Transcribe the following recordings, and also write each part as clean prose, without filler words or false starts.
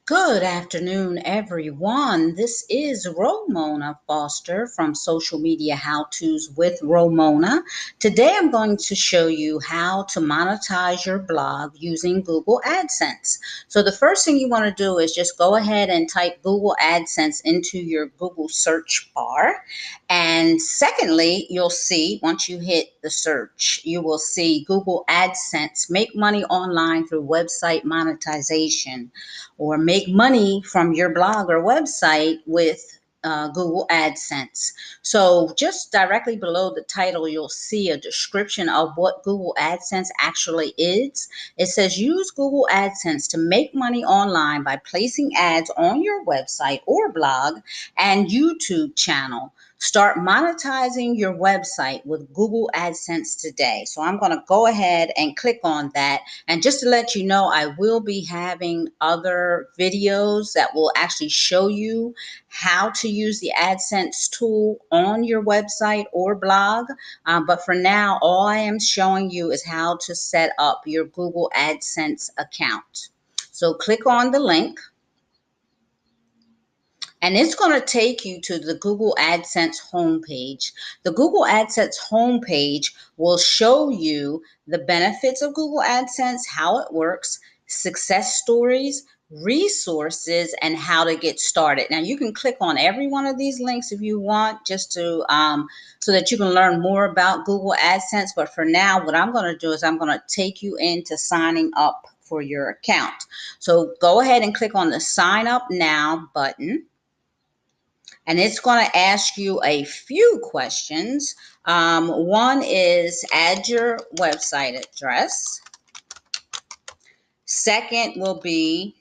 Good afternoon, everyone. This is Romona Foster from Social Media How To's with Romona. Today, I'm going to show you how to monetize your blog using Google Adsense. So, the first thing you want to do is just go ahead and type Google Adsense into your Google search bar. And secondly, you'll see once you hit the search, you will see Google AdSense, make money online through website monetization, or make money from your blog or website with Google AdSense. So just directly below the title, you'll see a description of what Google AdSense actually is. It says use Google AdSense to make money online by placing ads on your website or blog and YouTube channel. Start monetizing your website with Google AdSense today. So I'm going to go ahead and click on that. And just to let you know, I will be having other videos that will actually show you how to use the AdSense tool on your website or blog. But for now, all I am showing you is how to set up your Google AdSense account. So click on the link. And it's going to take you to the Google AdSense homepage. The Google AdSense homepage will show you the benefits of Google AdSense, how it works, success stories, resources, and how to get started. Now you can click on every one of these links if you want, just to so that you can learn more about Google AdSense. But for now, what I'm going to do is I'm going to take you into signing up for your account. So go ahead and click on the Sign Up Now button. And it's going to ask you a few questions. One is add your website address. Second will be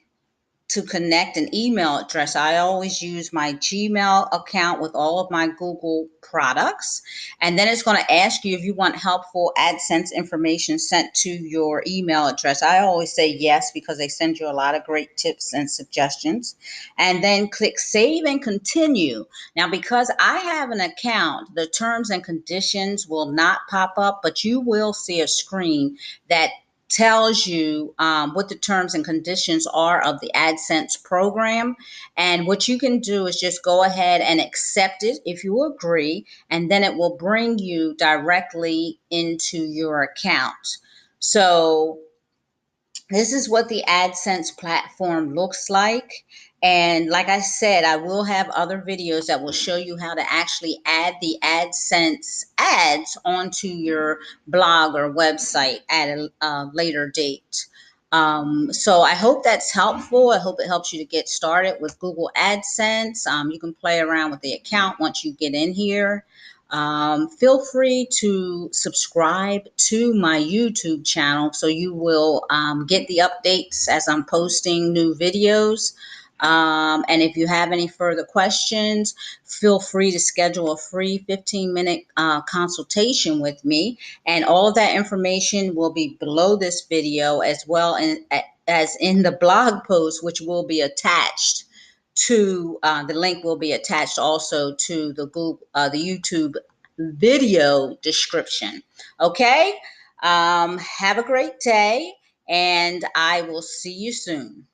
to connect an email address. I always use my Gmail account with all of my Google products. And then it's going to ask you if you want helpful AdSense information sent to your email address. I always say yes, because they send you a lot of great tips and suggestions. And then click Save and Continue. Now, because I have an account, the terms and conditions will not pop up, but you will see a screen that tells you what the terms and conditions are of the AdSense program. And what you can do is just go ahead and accept it if you agree, and then it will bring you directly into your account. So this is what the AdSense platform looks like. And like I said, I will have other videos that will show you how to actually add the AdSense ads onto your blog or website at a later date. So I hope that's helpful. I hope it helps you to get started with Google AdSense. You can play around with the account once you get in here. Feel free to subscribe to my YouTube channel so you will get the updates as I'm posting new videos. And if you have any further questions, feel free to schedule a free 15-minute consultation with me. And all of that information will be below this video, as well as in the blog post, which will be attached to the link will be attached also to the the YouTube video description. Okay. Have a great day, and I will see you soon.